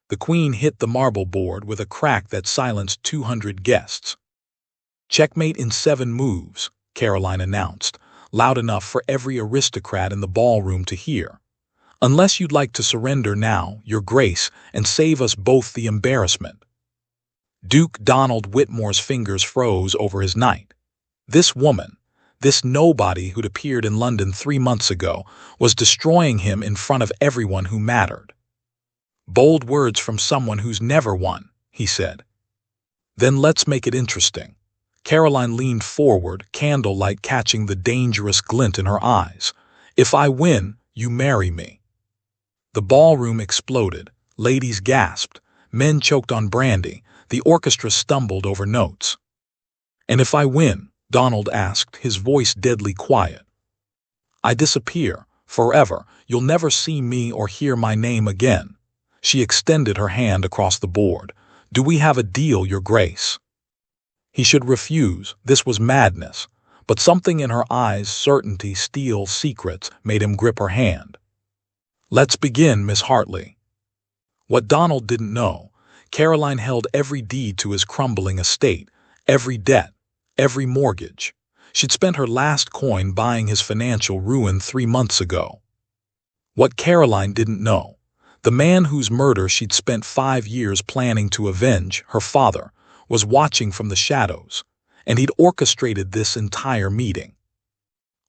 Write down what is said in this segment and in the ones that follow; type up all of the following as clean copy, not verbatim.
The queen hit the marble board with a crack that silenced 200 guests. "Checkmate in 7 moves," Caroline announced, loud enough for every aristocrat in the ballroom to hear. "Unless you'd like to surrender now, Your Grace, and save us both the embarrassment." Duke Donald Whitmore's fingers froze over his knight. This woman, this nobody who'd appeared in London 3 months ago, was destroying him in front of everyone who mattered. "Bold words from someone who's never won," he said. "Then let's make it interesting." Caroline leaned forward, candlelight catching the dangerous glint in her eyes. "If I win, you marry me." The ballroom exploded. Ladies gasped. Men choked on brandy. The orchestra stumbled over notes. "And if I win?" Donald asked, his voice deadly quiet. "I disappear. Forever. You'll never see me or hear my name again." She extended her hand across the board. "Do we have a deal, Your Grace?" He should refuse. This was madness. But something in her eyes, certainty, steel, secrets, made him grip her hand. "Let's begin, Miss Hartley." What Donald didn't know, Caroline held every deed to his crumbling estate, every debt, every mortgage. She'd spent her last coin buying his financial ruin 3 months ago. What Caroline didn't know, the man whose murder she'd spent 5 years planning to avenge, her father, was watching from the shadows, and he'd orchestrated this entire meeting.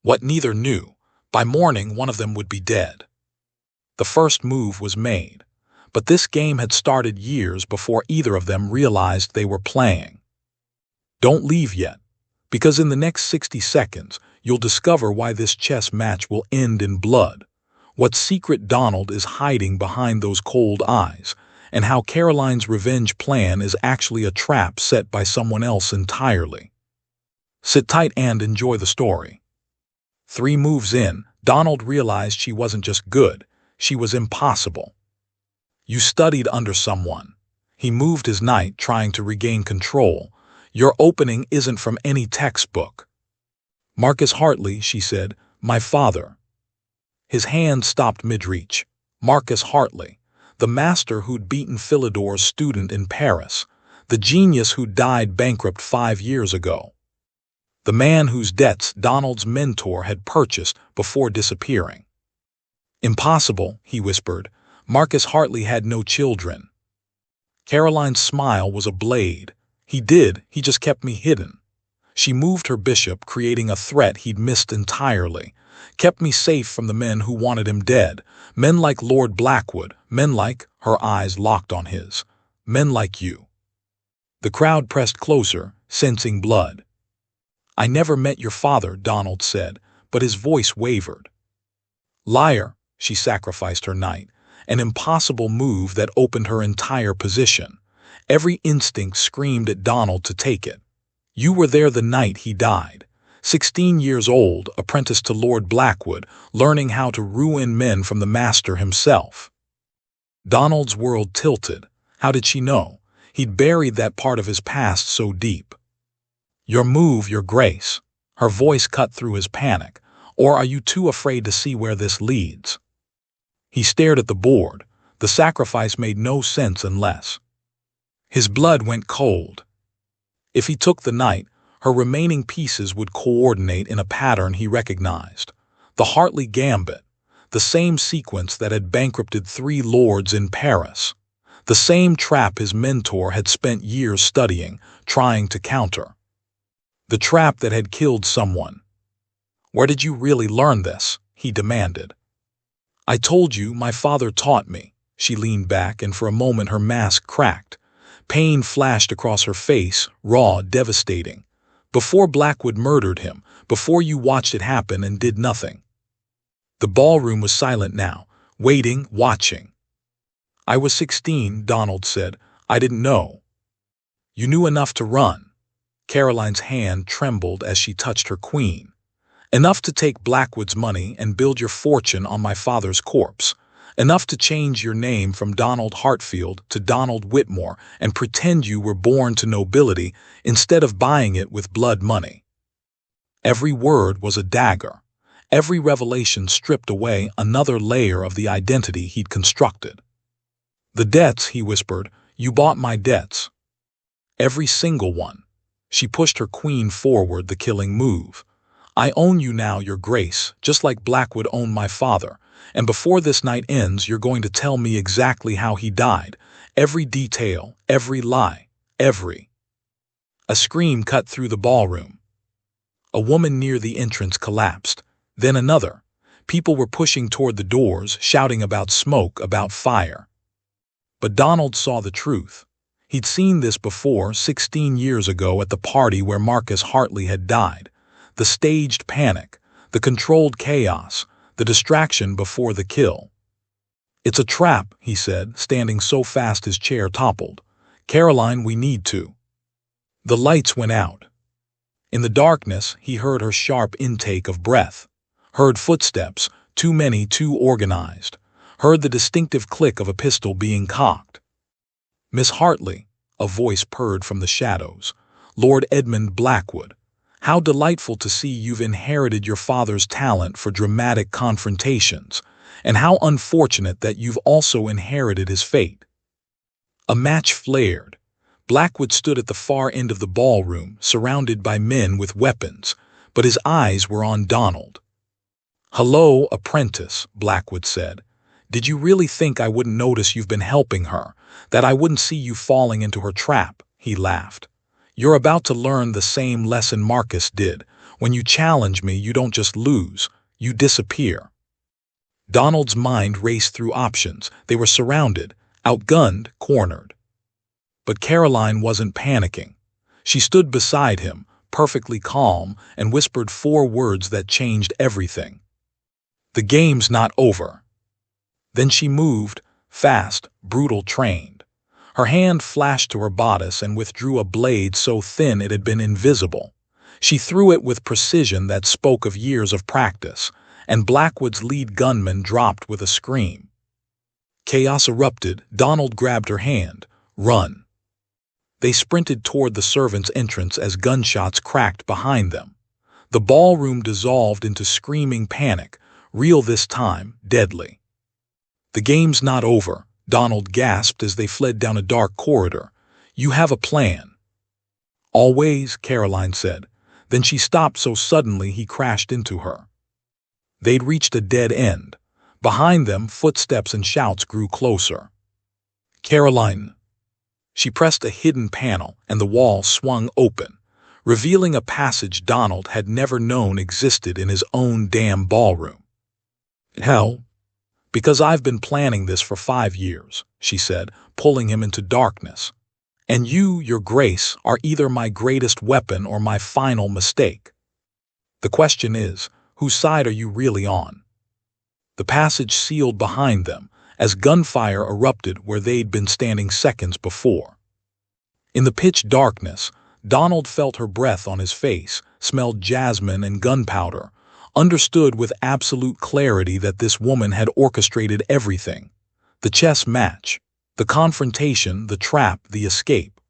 What neither knew, by morning one of them would be dead. The first move was made, but this game had started years before either of them realized they were playing. Don't leave yet, because in the next 60 seconds you'll discover why this chess match will end in blood, what secret Donald is hiding behind those cold eyes, and how Caroline's revenge plan is actually a trap set by someone else entirely. Sit tight and enjoy the story. 3 moves in, Donald realized she wasn't just good, she was impossible. "You studied under someone." He moved his knight, trying to regain control. "Your opening isn't from any textbook." "Marcus Hartley," she said, "my father." His hand stopped mid-reach. Marcus Hartley, the master who'd beaten Philidor's student in Paris, the genius who died bankrupt 5 years ago. The man whose debts Donald's mentor had purchased before disappearing. "Impossible," he whispered. "Marcus Hartley had no children." Caroline's smile was a blade. "He just kept me hidden." She moved her bishop, creating a threat he'd missed entirely. "Kept me safe from the men who wanted him dead. Men like Lord Blackwood, men like," her eyes locked on his, "men like you." The crowd pressed closer, sensing blood. "I never met your father," Donald said, but his voice wavered. "Liar." She sacrificed her knight, an impossible move that opened her entire position. Every instinct screamed at Donald to take it. "You were there the night he died. 16 years old, apprenticed to Lord Blackwood, learning how to ruin men from the master himself." Donald's world tilted. How did she know? He'd buried that part of his past so deep. "Your move, Your Grace." Her voice cut through his panic. "Or are you too afraid to see where this leads?" He stared at the board. The sacrifice made no sense unless. His blood went cold. If he took the knight, her remaining pieces would coordinate in a pattern he recognized. The Hartley gambit, the same sequence that had bankrupted 3 lords in Paris. The same trap his mentor had spent years studying, trying to counter. The trap that had killed someone. "Where did you really learn this?" he demanded. "I told you, my father taught me." She leaned back, and for a moment her mask cracked. Pain flashed across her face, raw, devastating. "Before Blackwood murdered him, before you watched it happen and did nothing." The ballroom was silent now, waiting, watching. "I was 16, Donald said. "I didn't know." "You knew enough to run." Caroline's hand trembled as she touched her queen. "Enough to take Blackwood's money and build your fortune on my father's corpse. Enough to change your name from Donald Hartfield to Donald Whitmore and pretend you were born to nobility instead of buying it with blood money." Every word was a dagger. Every revelation stripped away another layer of the identity he'd constructed. "The debts," he whispered. "You bought my debts. Every single one." She pushed her queen forward, the killing move. "I own you now, your grace, just like Blackwood owned my father. And before this night ends, you're going to tell me exactly how he died. Every detail, every lie, every—" A scream cut through the ballroom. A woman near the entrance collapsed. Then another. People were pushing toward the doors, shouting about smoke, about fire. But Donald saw the truth. He'd seen this before, 16 years ago at the party where Marcus Hartley had died. The staged panic, the controlled chaos, the distraction before the kill. "It's a trap," he said, standing so fast his chair toppled. "Caroline, we need to." The lights went out. In the darkness, he heard her sharp intake of breath. Heard footsteps, too many, too organized. Heard the distinctive click of a pistol being cocked. "Miss Hartley," a voice purred from the shadows. "Lord Edmund Blackwood. How delightful to see you've inherited your father's talent for dramatic confrontations, and how unfortunate that you've also inherited his fate." A match flared. Blackwood stood at the far end of the ballroom, surrounded by men with weapons, but his eyes were on Donald. "Hello, apprentice," Blackwood said. "Did you really think I wouldn't notice you've been helping her, that I wouldn't see you falling into her trap?" He laughed. "You're about to learn the same lesson Marcus did. When you challenge me, you don't just lose, you disappear." Donald's mind raced through options. They were surrounded, outgunned, cornered. But Caroline wasn't panicking. She stood beside him, perfectly calm, and whispered 4 words that changed everything. "The game's not over." Then she moved, fast, brutal, trained. Her hand flashed to her bodice and withdrew a blade so thin it had been invisible. She threw it with precision that spoke of years of practice, and Blackwood's lead gunman dropped with a scream. Chaos erupted. Donald grabbed her hand. "Run." They sprinted toward the servants' entrance as gunshots cracked behind them. The ballroom dissolved into screaming panic, real this time, deadly. "The game's not over," Donald gasped as they fled down a dark corridor. "You have a plan." "Always," Caroline said. Then she stopped so suddenly he crashed into her. They'd reached a dead end. Behind them, footsteps and shouts grew closer. "Caroline." She pressed a hidden panel, and the wall swung open, revealing a passage Donald had never known existed in his own damn ballroom. "Hell, because I've been planning this for 5 years," she said, pulling him into darkness. "And you, your grace, are either my greatest weapon or my final mistake. The question is, whose side are you really on?" The passage sealed behind them, as gunfire erupted where they'd been standing seconds before. In the pitch darkness, Donald felt her breath on his face, smelled jasmine and gunpowder, understood with absolute clarity that this woman had orchestrated everything. The chess match, the confrontation, the trap, the escape.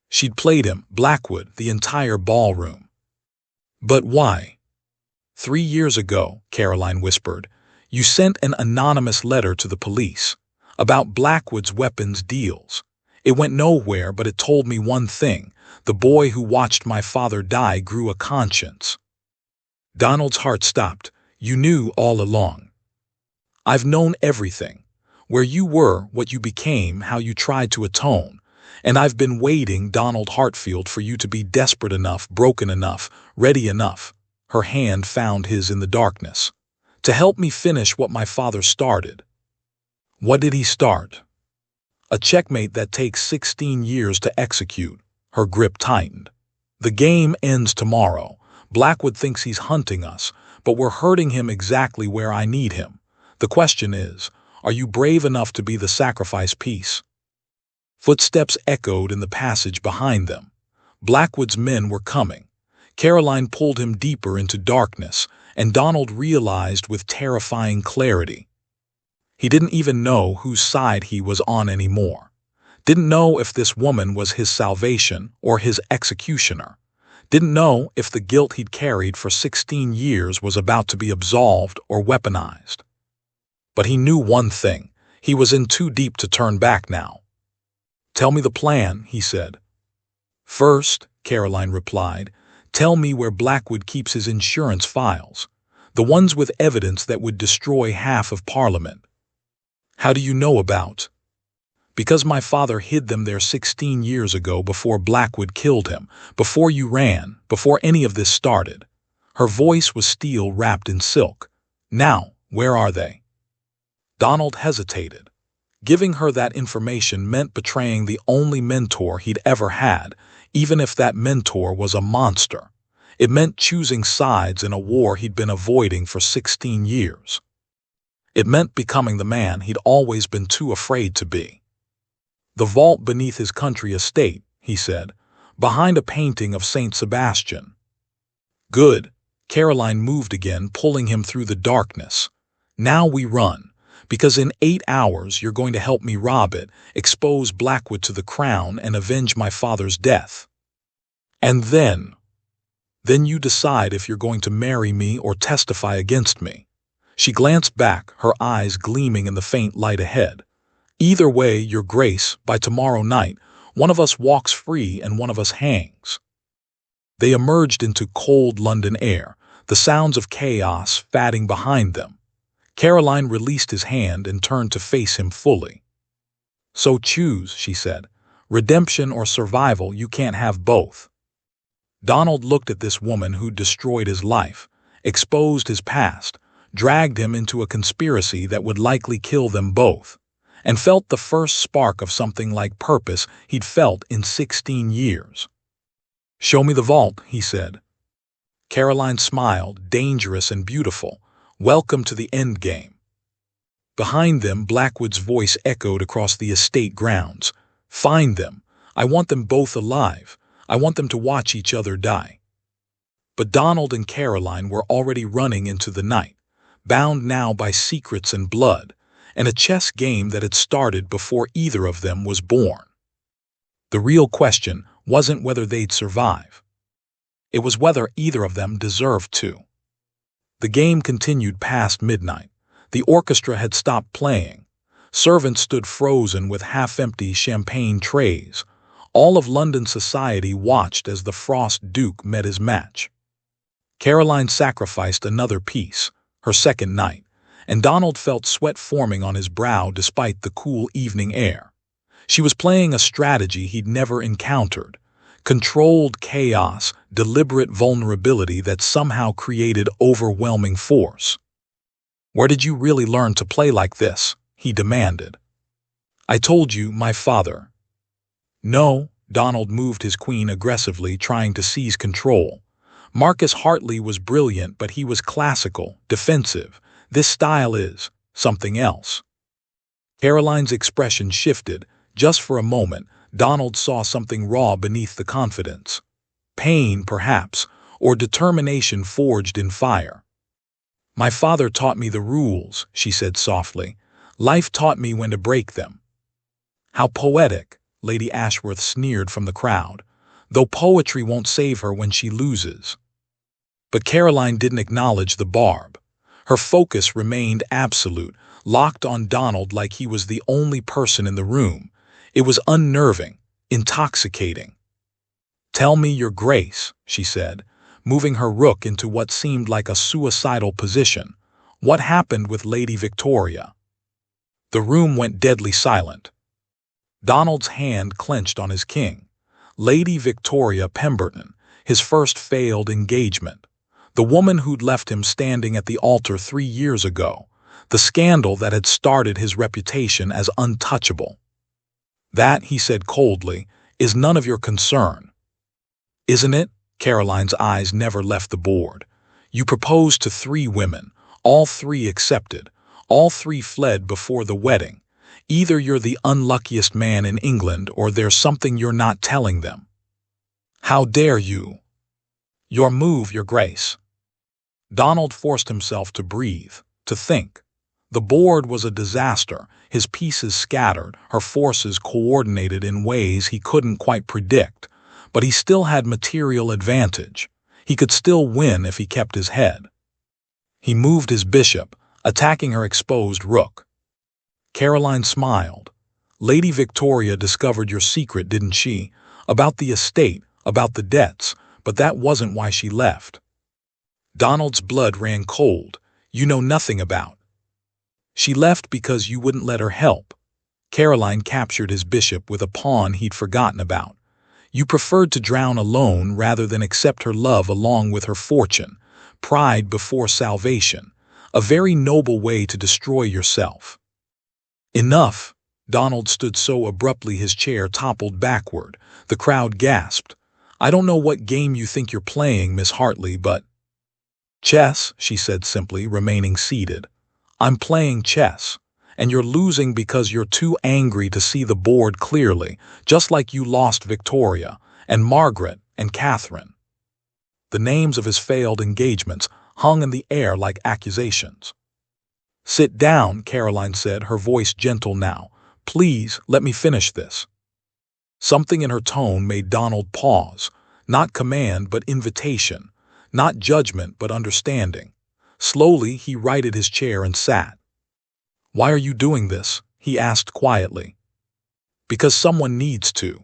She'd played him, Blackwood, the entire ballroom. But why? 3 years ago, Caroline whispered, you sent an anonymous letter to the police about Blackwood's weapons deals. It went nowhere, but it told me one thing. The boy who watched my father die grew a conscience. Donald's heart stopped. You knew all along. I've known everything. Where you were, what you became, how you tried to atone. And I've been waiting, Donald Hartfield, for you to be desperate enough, broken enough, ready enough. Her hand found his in the darkness. To help me finish what my father started. What did he start? A checkmate that takes 16 years to execute. Her grip tightened. The game ends tomorrow. Blackwood thinks he's hunting us, but we're hurting him exactly where I need him. The question is, are you brave enough to be the sacrifice piece? Footsteps echoed in the passage behind them. Blackwood's men were coming. Caroline pulled him deeper into darkness, and Donald realized with terrifying clarity. He didn't even know whose side he was on anymore. Didn't know if this woman was his salvation or his executioner. Didn't know if the guilt he'd carried for 16 years was about to be absolved or weaponized. But he knew one thing. He was in too deep to turn back now. "Tell me the plan," he said. "First," Caroline replied, "tell me where Blackwood keeps his insurance files, the ones with evidence that would destroy half of Parliament." "How do you know about?" "Because my father hid them there 16 years ago before Blackwood killed him, before you ran, before any of this started." Her voice was steel wrapped in silk. "Now, where are they?" Donald hesitated. Giving her that information meant betraying the only mentor he'd ever had, even if that mentor was a monster. It meant choosing sides in a war he'd been avoiding for 16 years. It meant becoming the man he'd always been too afraid to be. "The vault beneath his country estate," he said, "behind a painting of Saint Sebastian." "Good." Caroline moved again, pulling him through the darkness. "Now we run, because in 8 hours you're going to help me rob it, expose Blackwood to the crown, and avenge my father's death. And then you decide if you're going to marry me or testify against me." She glanced back, her eyes gleaming in the faint light ahead. "Either way, Your Grace, by tomorrow night, one of us walks free and one of us hangs." They emerged into cold London air, the sounds of chaos fatting behind them. Caroline released his hand and turned to face him fully. "So choose," she said. "Redemption or survival, you can't have both." Donald looked at this woman who'd destroyed his life, exposed his past, dragged him into a conspiracy that would likely kill them both, and felt the first spark of something like purpose he'd felt in 16 years. "Show me the vault," he said. Caroline smiled, dangerous and beautiful. "Welcome to the endgame." Behind them, Blackwood's voice echoed across the estate grounds. "Find them. I want them both alive. I want them to watch each other die." But Donald and Caroline were already running into the night, bound now by secrets and blood, and a chess game that had started before either of them was born. The real question wasn't whether they'd survive. It was whether either of them deserved to. The game continued past midnight. The orchestra had stopped playing. Servants stood frozen with half-empty champagne trays. All of London society watched as the Frost Duke met his match. Caroline sacrificed another piece, her second night, and Donald felt sweat forming on his brow despite the cool evening air. She was playing a strategy he'd never encountered. Controlled chaos, deliberate vulnerability that somehow created overwhelming force. "Where did you really learn to play like this?" he demanded. "I told you, my father." "No," Donald moved his queen aggressively, trying to seize control. "Marcus Hartley was brilliant, but he was classical, defensive. This style is something else." Caroline's expression shifted. Just for a moment, Donald saw something raw beneath the confidence. Pain, perhaps, or determination forged in fire. "My father taught me the rules," she said softly. "Life taught me when to break them." "How poetic," Lady Ashworth sneered from the crowd, "though poetry won't save her when she loses." But Caroline didn't acknowledge the barb. Her focus remained absolute, locked on Donald like he was the only person in the room. It was unnerving, intoxicating. "Tell me, Your Grace," she said, moving her rook into what seemed like a suicidal position. "What happened with Lady Victoria?" The room went deadly silent. Donald's hand clenched on his king. Lady Victoria Pemberton, his first failed engagement. The woman who'd left him standing at the altar 3 years ago. The scandal that had started his reputation as untouchable. "That," he said coldly, "is none of your concern." "Isn't it?" Caroline's eyes never left the board. "You proposed to 3 women. All 3 accepted. All 3 fled before the wedding. Either you're the unluckiest man in England or there's something you're not telling them." "How dare you?" "Your move, Your Grace." Donald forced himself to breathe, to think. The board was a disaster, his pieces scattered, her forces coordinated in ways he couldn't quite predict. But he still had material advantage. He could still win if he kept his head. He moved his bishop, attacking her exposed rook. Caroline smiled. Lady Victoria discovered your secret, didn't she? About the estate, about the debts, but that wasn't why she left. Donald's blood ran cold. You know nothing about. She left because you wouldn't let her help. Caroline captured his bishop with a pawn he'd forgotten about. You preferred to drown alone rather than accept her love along with her fortune. Pride before salvation. A very noble way to destroy yourself. Enough! Donald stood so abruptly his chair toppled backward. The crowd gasped. I don't know what game you think you're playing, Miss Hartley, but… Chess, she said simply, remaining seated. I'm playing chess, and you're losing because you're too angry to see the board clearly, just like you lost Victoria, and Margaret, and Catherine. The names of his failed engagements hung in the air like accusations. Sit down, Caroline said, her voice gentle now. Please, let me finish this. Something in her tone made Donald pause. Not command, but invitation. Not judgment, but understanding. Slowly, he righted his chair and sat. Why are you doing this? He asked quietly. Because someone needs to.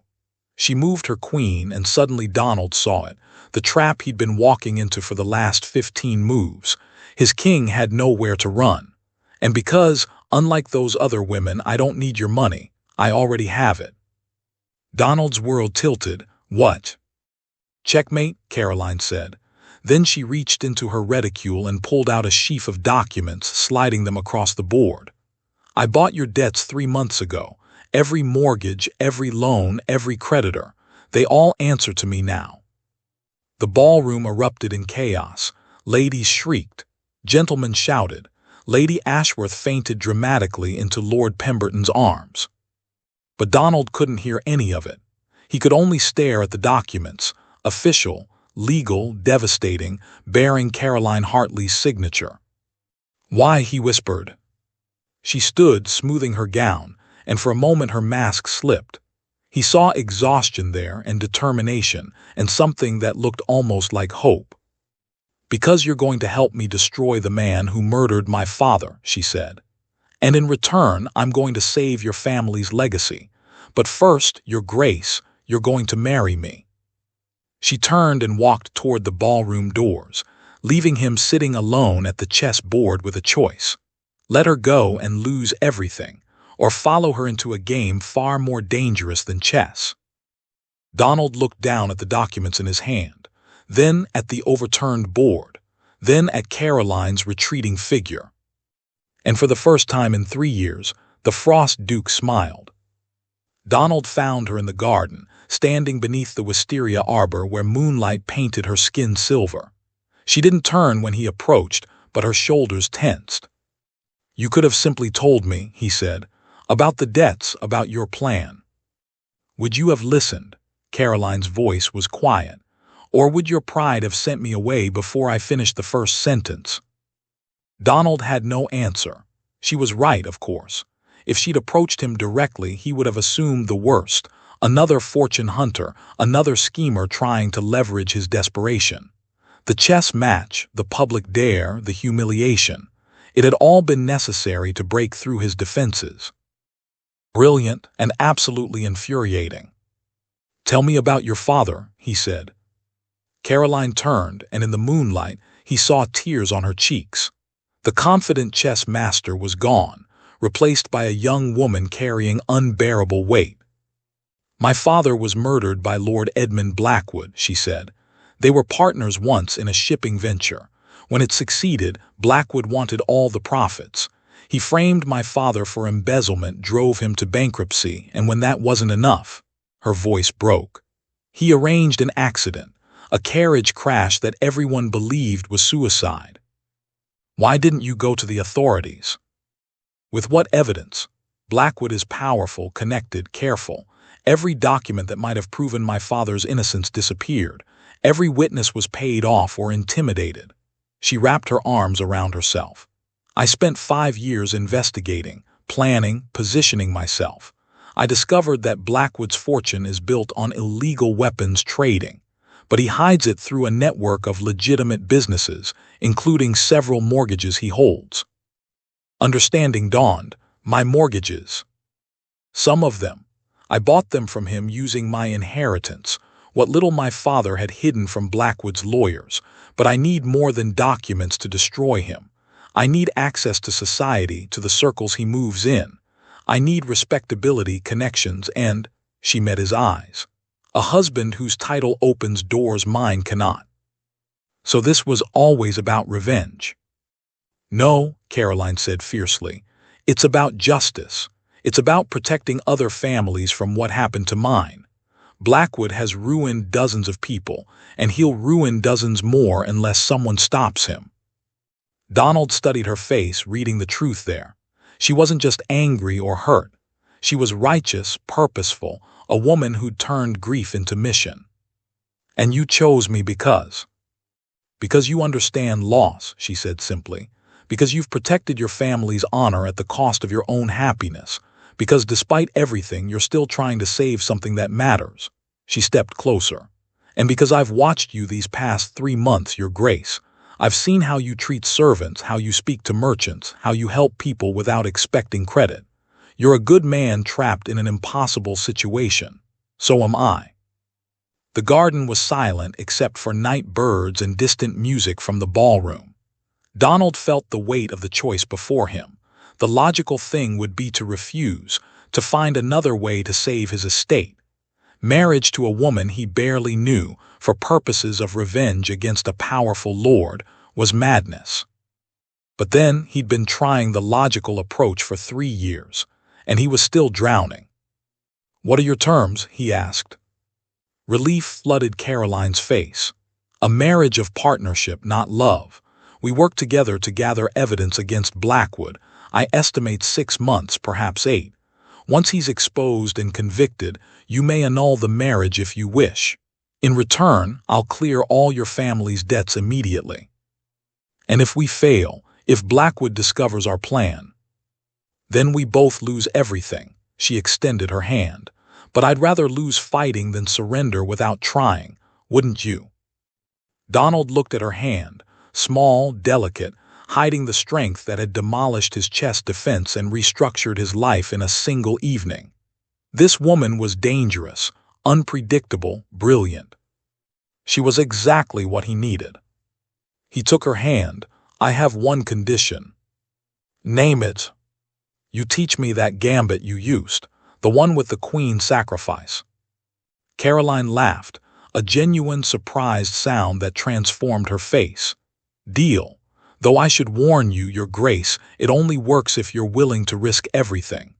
She moved her queen, and suddenly Donald saw it. The trap he'd been walking into for the last 15 moves. His king had nowhere to run. And because, unlike those other women, I don't need your money. I already have it. Donald's world tilted. What? Checkmate, Caroline said. Then she reached into her reticule and pulled out a sheaf of documents, sliding them across the board. I bought your debts 3 months ago. Every mortgage, every loan, every creditor. They all answer to me now. The ballroom erupted in chaos. Ladies shrieked. Gentlemen shouted. Lady Ashworth fainted dramatically into Lord Pemberton's arms. But Donald couldn't hear any of it. He could only stare at the documents, official, legal, devastating, bearing Caroline Hartley's signature. Why, he whispered. She stood, smoothing her gown, and for a moment her mask slipped. He saw exhaustion there and determination and something that looked almost like hope. Because you're going to help me destroy the man who murdered my father, she said. And in return, I'm going to save your family's legacy. But first, your grace, you're going to marry me. She turned and walked toward the ballroom doors, leaving him sitting alone at the chess board with a choice. Let her go and lose everything, or follow her into a game far more dangerous than chess. Donald looked down at the documents in his hand, then at the overturned board, then at Caroline's retreating figure. And for the first time in 3 years, the Frost Duke smiled. Donald found her in the garden, standing beneath the wisteria arbor where moonlight painted her skin silver. She didn't turn when he approached, but her shoulders tensed. You could have simply told me, he said, about the debts, about your plan. Would you have listened? Caroline's voice was quiet. Or would your pride have sent me away before I finished the first sentence? Donald had no answer. She was right, of course. If she'd approached him directly, he would have assumed the worst. Another fortune hunter, another schemer trying to leverage his desperation. The chess match, the public dare, the humiliation. It had all been necessary to break through his defenses. Brilliant and absolutely infuriating. Tell me about your father, he said. Caroline turned, and in the moonlight, he saw tears on her cheeks. The confident chess master was gone, replaced by a young woman carrying unbearable weight. My father was murdered by Lord Edmund Blackwood, she said. They were partners once in a shipping venture. When it succeeded, Blackwood wanted all the profits. He framed my father for embezzlement, drove him to bankruptcy, and when that wasn't enough, her voice broke. He arranged an accident, a carriage crash that everyone believed was suicide. Why didn't you go to the authorities? With what evidence? Blackwood is powerful, connected, careful. Every document that might have proven my father's innocence disappeared. Every witness was paid off or intimidated. She wrapped her arms around herself. I spent 5 years investigating, planning, positioning myself. I discovered that Blackwood's fortune is built on illegal weapons trading, but he hides it through a network of legitimate businesses, including several mortgages he holds. Understanding dawned. My mortgages. Some of them. I bought them from him using my inheritance, what little my father had hidden from Blackwood's lawyers, but I need more than documents to destroy him. I need access to society, to the circles he moves in. I need respectability, connections, and, she met his eyes, a husband whose title opens doors mine cannot. So this was always about revenge. No, Caroline said fiercely. It's about justice. It's about protecting other families from what happened to mine. Blackwood has ruined dozens of people, and he'll ruin dozens more unless someone stops him. Donald studied her face, reading the truth there. She wasn't just angry or hurt. She was righteous, purposeful, a woman who'd turned grief into mission. And you chose me because you understand loss, she said simply. Because you've protected your family's honor at the cost of your own happiness. Because despite everything, you're still trying to save something that matters. She stepped closer. And because I've watched you these past 3 months, Your Grace, I've seen how you treat servants, how you speak to merchants, how you help people without expecting credit. You're a good man trapped in an impossible situation. So am I. The garden was silent except for night birds and distant music from the ballroom. Donald felt the weight of the choice before him. The logical thing would be to refuse, to find another way to save his estate. Marriage to a woman he barely knew, for purposes of revenge against a powerful lord, was madness. But then he'd been trying the logical approach for 3 years, and he was still drowning. "What are your terms?" he asked. Relief flooded Caroline's face. "A marriage of partnership, not love. We work together to gather evidence against Blackwood. I estimate 6 months, perhaps 8. Once he's exposed and convicted, you may annul the marriage if you wish. In return, I'll clear all your family's debts immediately. And if we fail, if Blackwood discovers our plan, then we both lose everything." She extended her hand. "But I'd rather lose fighting than surrender without trying, wouldn't you?" Donald looked at her hand, small, delicate, hiding the strength that had demolished his chest defense and restructured his life in a single evening. This woman was dangerous, unpredictable, brilliant. She was exactly what he needed. He took her hand. "I have one condition." "Name it." "You teach me that gambit you used, the one with the queen sacrifice." Caroline laughed, a genuine surprised sound that transformed her face. "Deal. Though I should warn you, Your Grace, it only works if you're willing to risk everything."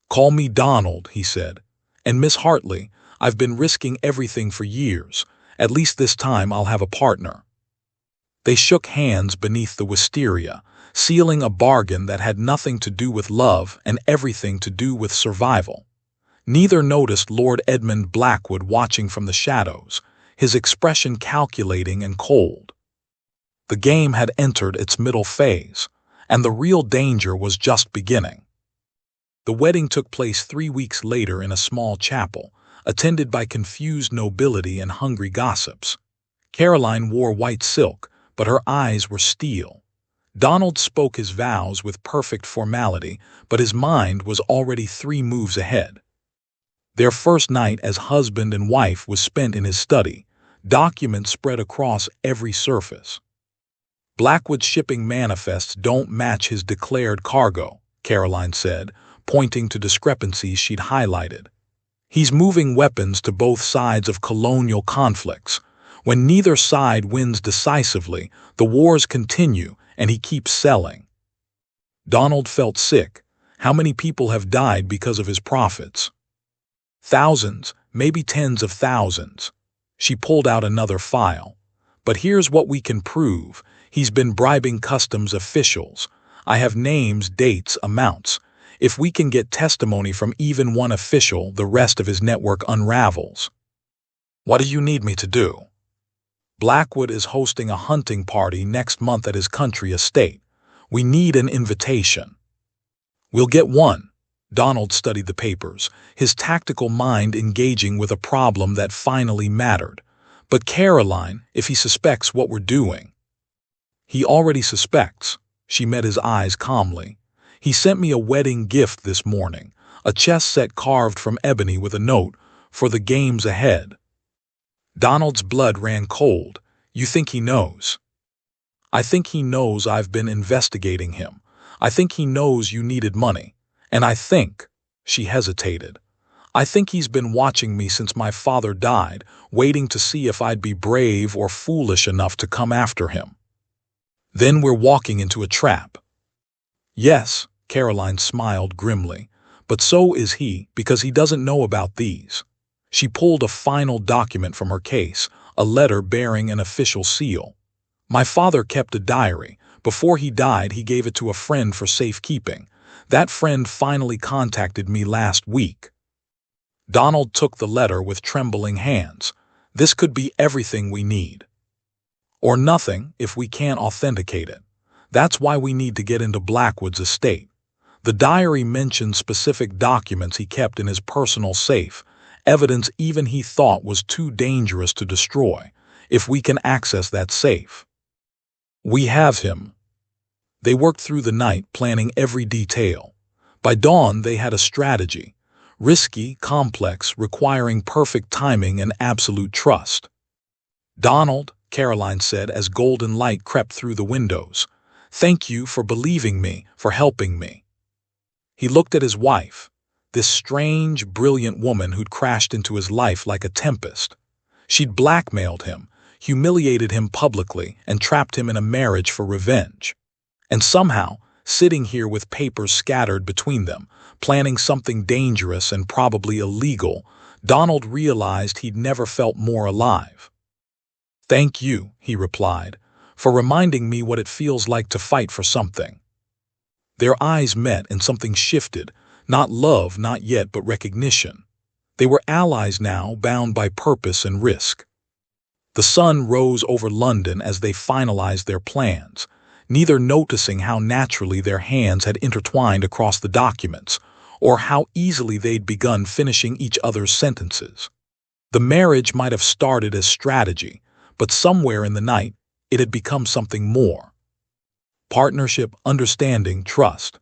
"Call me Donald," he said. "And Miss Hartley, I've been risking everything for years. At least this time I'll have a partner." They shook hands beneath the wisteria, sealing a bargain that had nothing to do with love and everything to do with survival. Neither noticed Lord Edmund Blackwood watching from the shadows, his expression calculating and cold. The game had entered its middle phase, and the real danger was just beginning. The wedding took place 3 weeks later in a small chapel, attended by confused nobility and hungry gossips. Caroline wore white silk, but her eyes were steel. Donald spoke his vows with perfect formality, but his mind was already 3 moves ahead. Their first night as husband and wife was spent in his study, documents spread across every surface. "Blackwood's shipping manifests don't match his declared cargo," Caroline said, pointing to discrepancies she'd highlighted. "He's moving weapons to both sides of colonial conflicts. When neither side wins decisively, the wars continue, and he keeps selling." Donald felt sick. How many people have died because of his profits? Thousands, maybe tens of thousands. She pulled out another file. "But here's what we can prove. He's been bribing customs officials. I have names, dates, amounts. If we can get testimony from even one official, the rest of his network unravels." "What do you need me to do?" "Blackwood is hosting a hunting party next month at his country estate. We need an invitation." "We'll get one." Donald studied the papers, his tactical mind engaging with a problem that finally mattered. "But Caroline, if he suspects what we're doing." "He already suspects." She met his eyes calmly. He sent me a wedding gift this morning, a chess set carved from ebony with a note, for the games ahead. Donald's blood ran cold. You think he knows? I think he knows I've been investigating him. I think he knows you needed money. And I think, she hesitated, I think he's been watching me since my father died, waiting to see if I'd be brave or foolish enough to come after him. Then we're walking into a trap. Yes, Caroline smiled grimly, but so is he because he doesn't know about these. She pulled a final document from her case, a letter bearing an official seal. My father kept a diary. Before he died, he gave it to a friend for safekeeping. That friend finally contacted me last week. Donald took the letter with trembling hands. This could be everything we need. Or nothing if we can't authenticate it. That's why we need to get into Blackwood's estate. The diary mentions specific documents he kept in his personal safe, evidence even he thought was too dangerous to destroy. If we can access that safe. We have him. They worked through the night, planning every detail. By dawn, they had a strategy. Risky, complex, requiring perfect timing and absolute trust. Donald, Caroline said as golden light crept through the windows. Thank you for believing me, for helping me. He looked at his wife, this strange, brilliant woman who'd crashed into his life like a tempest. She'd blackmailed him, humiliated him publicly, and trapped him in a marriage for revenge. And somehow, sitting here with papers scattered between them, planning something dangerous and probably illegal, Donald realized he'd never felt more alive. Thank you, he replied, for reminding me what it feels like to fight for something. Their eyes met and something shifted, not love, not yet, but recognition. They were allies now, bound by purpose and risk. The sun rose over London as they finalized their plans, neither noticing how naturally their hands had intertwined across the documents, or how easily they'd begun finishing each other's sentences. The marriage might have started as strategy, but somewhere in the night, it had become something more. Partnership, understanding, trust.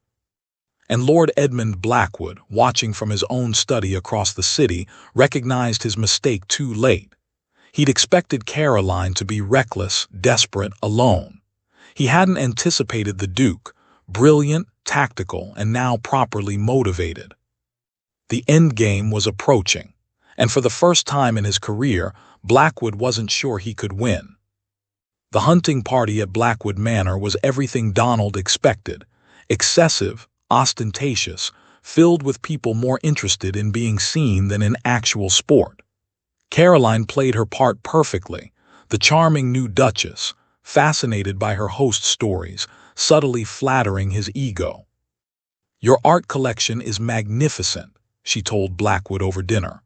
And Lord Edmund Blackwood, watching from his own study across the city, recognized his mistake too late. He'd expected Caroline to be reckless, desperate, alone. He hadn't anticipated the Duke, brilliant, tactical, and now properly motivated. The endgame was approaching, and for the first time in his career, Blackwood wasn't sure he could win. The hunting party at Blackwood Manor was everything Donald expected, excessive, ostentatious, filled with people more interested in being seen than in actual sport. Caroline played her part perfectly, the charming new Duchess, fascinated by her host's stories, subtly flattering his ego. Your art collection is magnificent, she told Blackwood over dinner,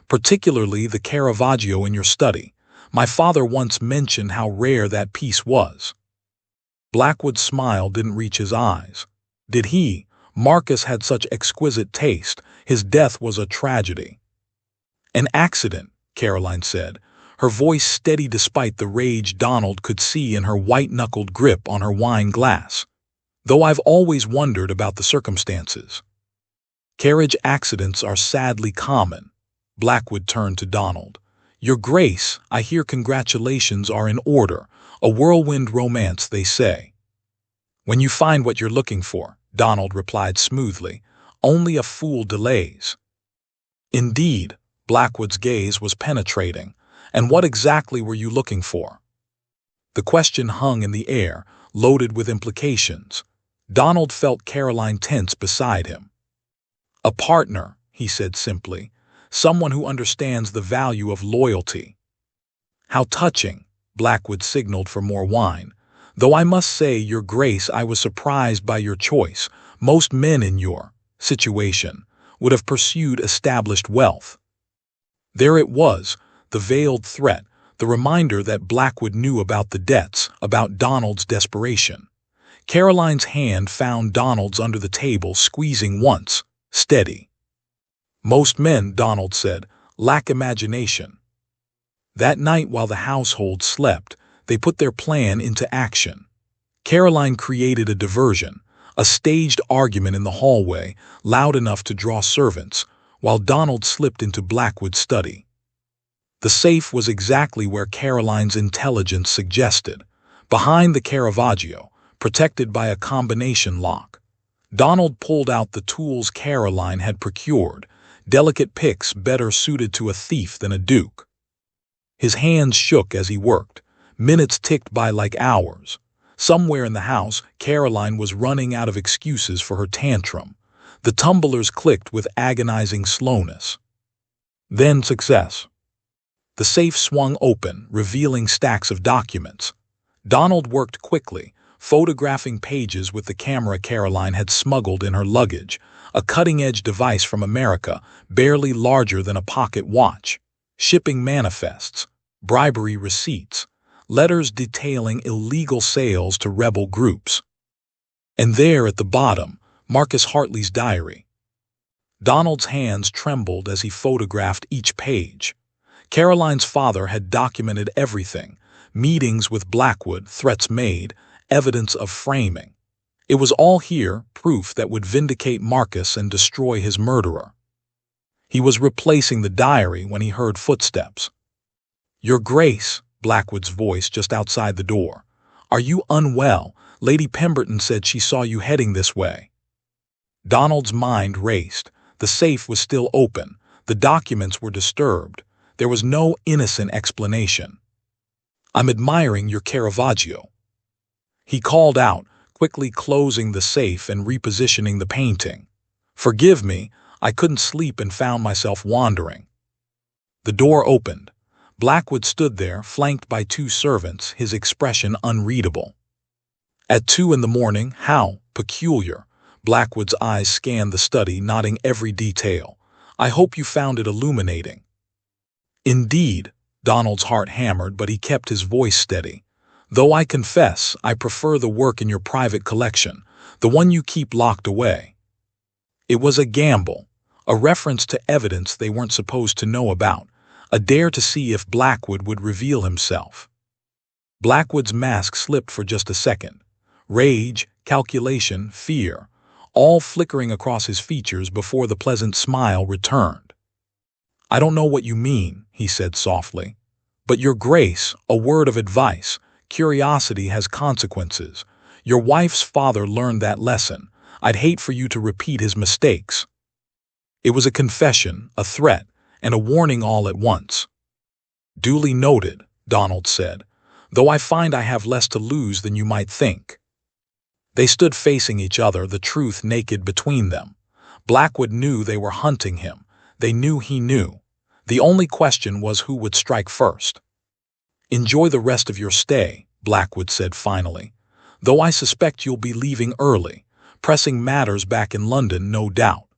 particularly the Caravaggio in your study. My father once mentioned how rare that piece was. Blackwood's smile didn't reach his eyes. Did he? Marcus had such exquisite taste. His death was a tragedy. An accident, Caroline said, her voice steady despite the rage Donald could see in her white-knuckled grip on her wine glass. Though I've always wondered about the circumstances. Carriage accidents are sadly common. Blackwood turned to Donald. Your Grace, I hear congratulations are in order. A whirlwind romance, they say. When you find what you're looking for, Donald replied smoothly, only a fool delays. Indeed, Blackwood's gaze was penetrating. And what exactly were you looking for? The question hung in the air, loaded with implications. Donald felt Caroline tense beside him. A partner, he said simply, someone who understands the value of loyalty. How touching, Blackwood signaled for more wine. Though I must say, Your Grace, I was surprised by your choice. Most men in your situation would have pursued established wealth. There it was, the veiled threat, the reminder that Blackwood knew about the debts, about Donald's desperation. Caroline's hand found Donald's under the table, squeezing once, steady. Most men, Donald said, lack imagination. That night while the household slept, they put their plan into action. Caroline created a diversion, A staged argument in the hallway, loud enough to draw servants, while Donald slipped into Blackwood's study. The safe was exactly where Caroline's intelligence suggested, behind the Caravaggio, protected by a combination lock. Donald pulled out the tools Caroline had procured, delicate picks better suited to a thief than a duke. His hands shook as he worked. Minutes ticked by like hours. Somewhere in the house, Caroline was running out of excuses for her tantrum. The tumblers clicked with agonizing slowness. Then success. The safe swung open, revealing stacks of documents. Donald worked quickly, photographing pages with the camera Caroline had smuggled in her luggage, a cutting-edge device from America, barely larger than a pocket watch, shipping manifests, bribery receipts, letters detailing illegal sales to rebel groups. And there at the bottom, Marcus Hartley's diary. Donald's hands trembled as he photographed each page. Caroline's father had documented everything, meetings with Blackwood, threats made, evidence of framing. It was all here, proof that would vindicate Marcus and destroy his murderer. He was replacing the diary when he heard footsteps. "Your Grace," Blackwood's voice just outside the door. "Are you unwell? Lady Pemberton said she saw you heading this way." Donald's mind raced. The safe was still open. The documents were disturbed. There was no innocent explanation. "I'm admiring your Caravaggio," he called out, quickly closing the safe and repositioning the painting. "Forgive me, I couldn't sleep and found myself wandering." The door opened. Blackwood stood there, flanked by two servants, his expression unreadable. At 2 in the morning, how peculiar. Blackwood's eyes scanned the study, noting every detail. "I hope you found it illuminating." "Indeed," Donald's heart hammered, but he kept his voice steady. "Though I confess, I prefer the work in your private collection, the one you keep locked away." It was a gamble, a reference to evidence they weren't supposed to know about, a dare to see if Blackwood would reveal himself. Blackwood's mask slipped for just a second. Rage, calculation, fear, all flickering across his features before the pleasant smile returned. "I don't know what you mean," he said softly. "But your Grace, a word of advice. Curiosity has consequences. Your wife's father learned that lesson. I'd hate for you to repeat his mistakes." It was a confession, a threat, and a warning all at once. "Duly noted," Donald said, "though I find I have less to lose than you might think." They stood facing each other, the truth naked between them. Blackwood knew they were hunting him. They knew he knew. The only question was who would strike first. "Enjoy the rest of your stay," Blackwood said finally, "though I suspect you'll be leaving early, pressing matters back in London, no doubt."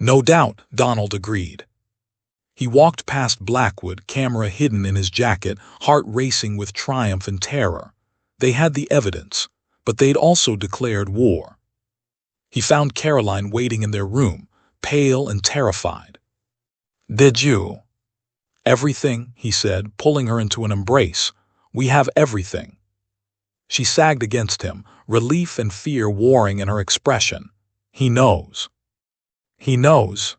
"No doubt," Donald agreed. He walked past Blackwood, camera hidden in his jacket, heart racing with triumph and terror. They had the evidence, but they'd also declared war. He found Caroline waiting in their room, pale and terrified. "Did you?" "Everything," he said, pulling her into an embrace. "We have everything." She sagged against him, relief and fear warring in her expression. "He knows." "He knows."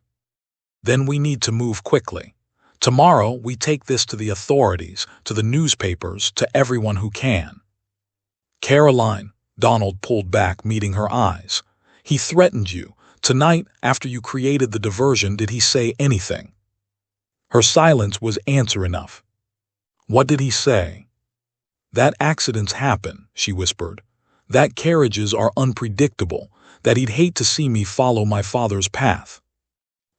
"Then we need to move quickly. Tomorrow we take this to the authorities, to the newspapers, to everyone who can." "Caroline," Donald pulled back, meeting her eyes. "He threatened you. Tonight, after you created the diversion, did he say anything?" Her silence was answer enough. "What did he say?" "That accidents happen," she whispered. "That carriages are unpredictable, that he'd hate to see me follow my father's path."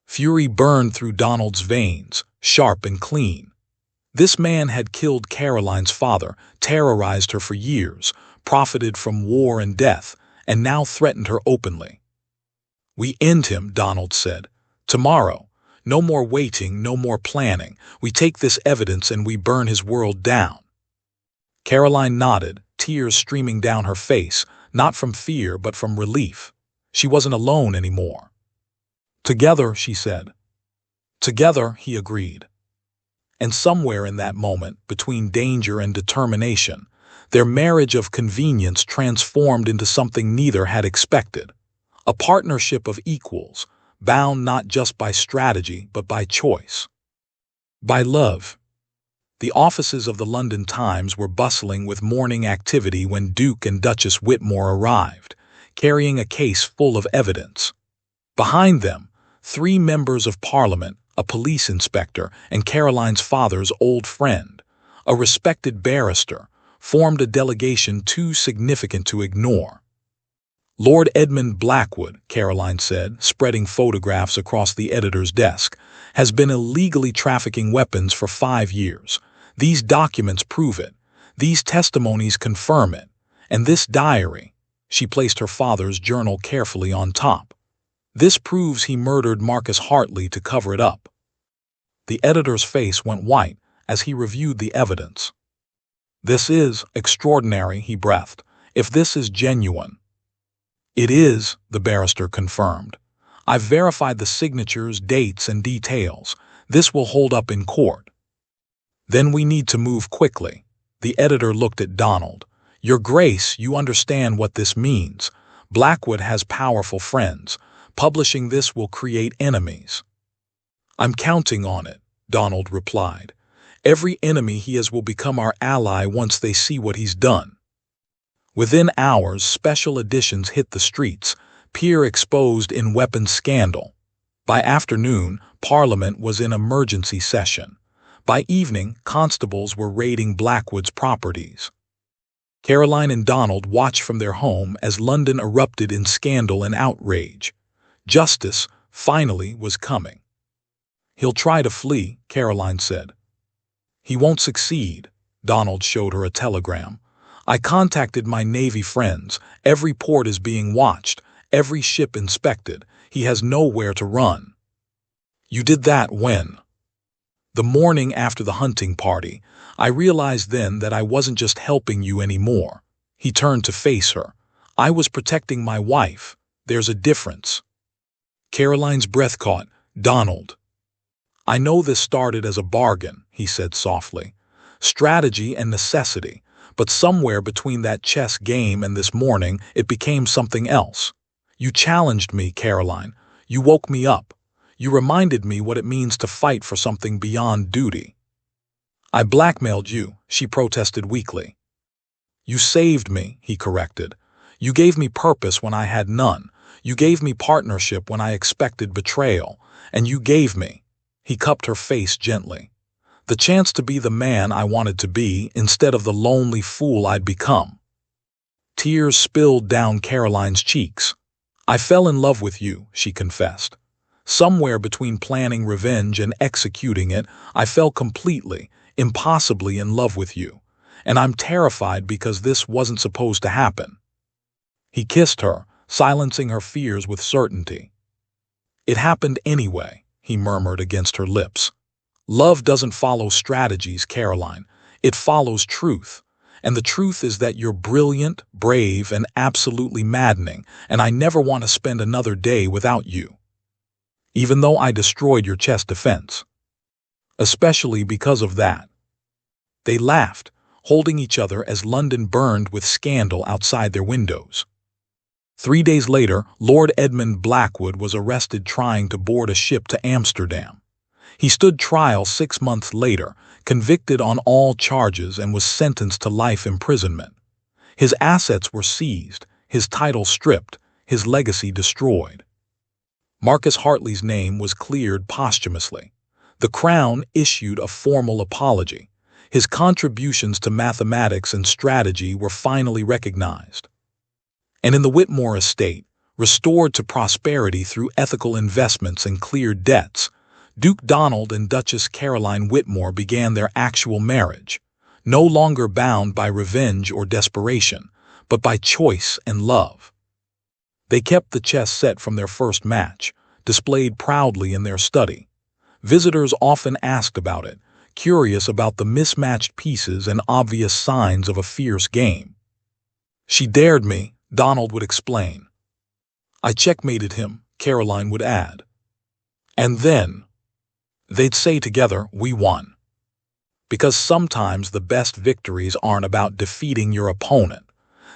Fury burned through Donald's veins, sharp and clean. This man had killed Caroline's father, terrorized her for years, profited from war and death, and now threatened her openly. "We end him," Donald said. "Tomorrow. No more waiting, no more planning. We take this evidence and we burn his world down." Caroline nodded, tears streaming down her face, not from fear but from relief. She wasn't alone anymore. "Together," she said. "Together," he agreed. And somewhere in that moment, between danger and determination, Their marriage of convenience transformed into something neither had expected. A partnership of equals, bound not just by strategy but by choice. By love. The offices of the London Times were bustling with morning activity when Duke and Duchess Whitmore arrived, carrying a case full of evidence. Behind them, 3 members of Parliament, a police inspector, and Caroline's father's old friend, a respected barrister, formed a delegation too significant to ignore. Lord Edmund Blackwood, Caroline said, spreading photographs across the editor's desk, has been illegally trafficking weapons for 5 years. These documents prove it. These testimonies confirm it. And this diary, she placed her father's journal carefully on top. This proves he murdered Marcus Hartley to cover it up. The editor's face went white as he reviewed the evidence. This is extraordinary, he breathed. If this is genuine. It is, the barrister confirmed. I've verified the signatures, dates, and details. This will hold up in court. Then we need to move quickly. The editor looked at Donald. Your Grace, you understand what this means. Blackwood has powerful friends. Publishing this will create enemies. I'm counting on it, Donald replied. Every enemy he has will become our ally once they see what he's done. Within hours, special editions hit the streets, Peer exposed in weapons scandal. By afternoon, Parliament was in emergency session. By evening, constables were raiding Blackwood's properties. Caroline and Donald watched from their home as London erupted in scandal and outrage. Justice, finally, was coming. He'll try to flee, Caroline said. He won't succeed, Donald showed her a telegram. I contacted my Navy friends. Every port is being watched, every ship inspected. He has nowhere to run. You did that when? The morning after the hunting party. I realized then that I wasn't just helping you anymore. He turned to face her. I was protecting my wife. There's a difference. Caroline's breath caught. Donald. I know this started as a bargain, he said softly. Strategy and necessity. But somewhere between that chess game and this morning, it became something else. You challenged me, Caroline. You woke me up. You reminded me what it means to fight for something beyond duty. I blackmailed you, she protested weakly. You saved me, he corrected. You gave me purpose when I had none. You gave me partnership when I expected betrayal. And you gave me, he cupped her face gently, the chance to be the man I wanted to be instead of the lonely fool I'd become. Tears spilled down Caroline's cheeks. I fell in love with you, she confessed. Somewhere between planning revenge and executing it, I fell completely, impossibly in love with you. And I'm terrified because this wasn't supposed to happen. He kissed her, silencing her fears with certainty. It happened anyway, he murmured against her lips. Love doesn't follow strategies, Caroline. It follows truth. And the truth is that you're brilliant, brave, and absolutely maddening, and I never want to spend another day without you. Even though I destroyed your chess defense. Especially because of that. They laughed, holding each other as London burned with scandal outside their windows. 3 days later, Lord Edmund Blackwood was arrested trying to board a ship to Amsterdam. He stood trial 6 months later, convicted on all charges and was sentenced to life imprisonment. His assets were seized, his title stripped, his legacy destroyed. Marcus Hartley's name was cleared posthumously. The Crown issued a formal apology. His contributions to mathematics and strategy were finally recognized. And in the Whitmore estate, restored to prosperity through ethical investments and cleared debts, Duke Donald and Duchess Caroline Whitmore began their actual marriage, no longer bound by revenge or desperation, but by choice and love. They kept the chess set from their first match, displayed proudly in their study. Visitors often asked about it, curious about the mismatched pieces and obvious signs of a fierce game. She dared me, Donald would explain. I checkmated him, Caroline would add. And then, they'd say together, we won. Because sometimes the best victories aren't about defeating your opponent.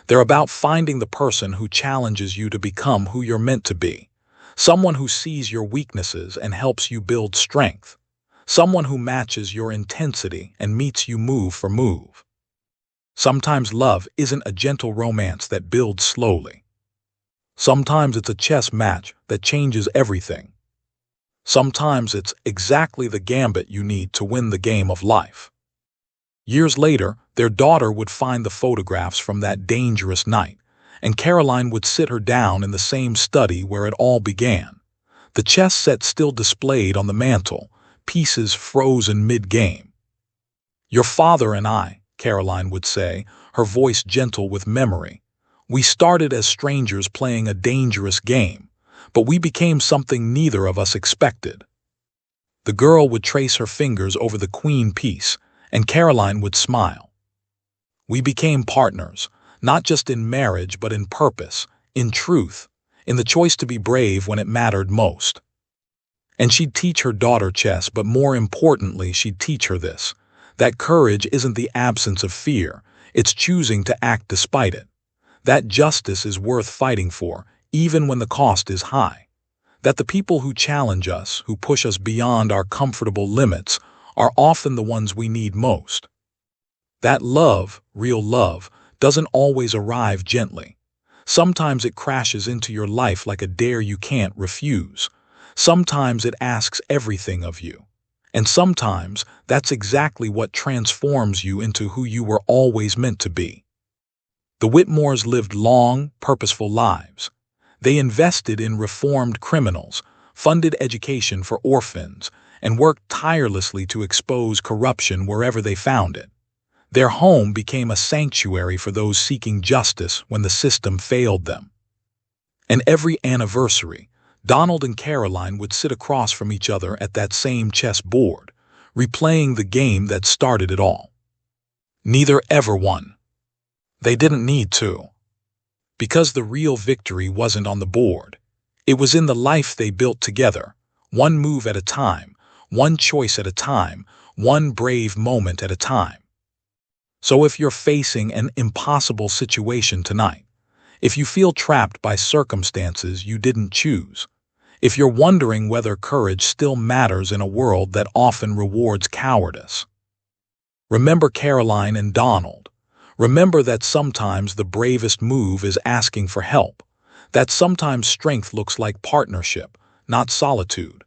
They're about finding the person who challenges you to become who you're meant to be. Someone who sees your weaknesses and helps you build strength. Someone who matches your intensity and meets you move for move. Sometimes love isn't a gentle romance that builds slowly. Sometimes it's a chess match that changes everything. Sometimes it's exactly the gambit you need to win the game of life. Years later, their daughter would find the photographs from that dangerous night, and Caroline would sit her down in the same study where it all began. The chess set still displayed on the mantel, pieces frozen mid-game. "Your father and I," Caroline would say, her voice gentle with memory, "we started as strangers playing a dangerous game, but we became something neither of us expected." The girl would trace her fingers over the queen piece, and Caroline would smile. "We became partners, not just in marriage but in purpose, in truth, in the choice to be brave when it mattered most." And she'd teach her daughter chess, but more importantly, she'd teach her this: that courage isn't the absence of fear, it's choosing to act despite it. That justice is worth fighting for, even when the cost is high. That the people who challenge us, who push us beyond our comfortable limits, are often the ones we need most. That love, real love, doesn't always arrive gently. Sometimes it crashes into your life like a dare you can't refuse. Sometimes it asks everything of you. And sometimes that's exactly what transforms you into who you were always meant to be. The Whitmores lived long, purposeful lives. They invested in reformed criminals, funded education for orphans, and worked tirelessly to expose corruption wherever they found it. Their home became a sanctuary for those seeking justice when the system failed them. And every anniversary, Donald and Caroline would sit across from each other at that same chess board, replaying the game that started it all. Neither ever won. They didn't need to. Because the real victory wasn't on the board. It was in the life they built together, one move at a time, one choice at a time, one brave moment at a time. So if you're facing an impossible situation tonight, if you feel trapped by circumstances you didn't choose, if you're wondering whether courage still matters in a world that often rewards cowardice, remember Caroline and Donald. Remember that sometimes the bravest move is asking for help, that sometimes strength looks like partnership, not solitude,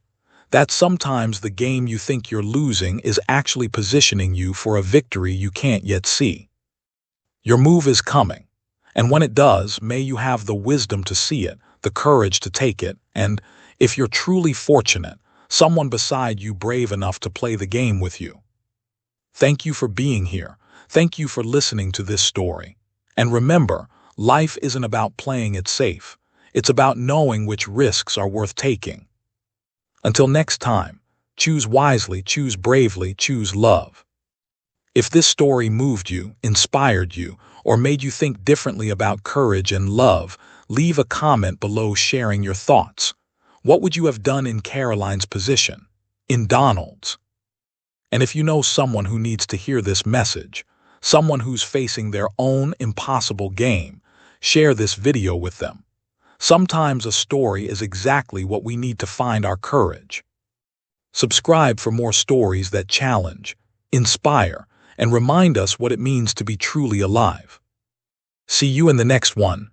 that sometimes the game you think you're losing is actually positioning you for a victory you can't yet see. Your move is coming, and when it does, may you have the wisdom to see it, the courage to take it, and, if you're truly fortunate, someone beside you brave enough to play the game with you. Thank you for being here. Thank you for listening to this story. And remember, life isn't about playing it safe. It's about knowing which risks are worth taking. Until next time, choose wisely, choose bravely, choose love. If this story moved you, inspired you, or made you think differently about courage and love, leave a comment below sharing your thoughts. What would you have done in Caroline's position? In Donald's? And if you know someone who needs to hear this message, someone who's facing their own impossible game, share this video with them. Sometimes a story is exactly what we need to find our courage. Subscribe for more stories that challenge, inspire, and remind us what it means to be truly alive. See you in the next one.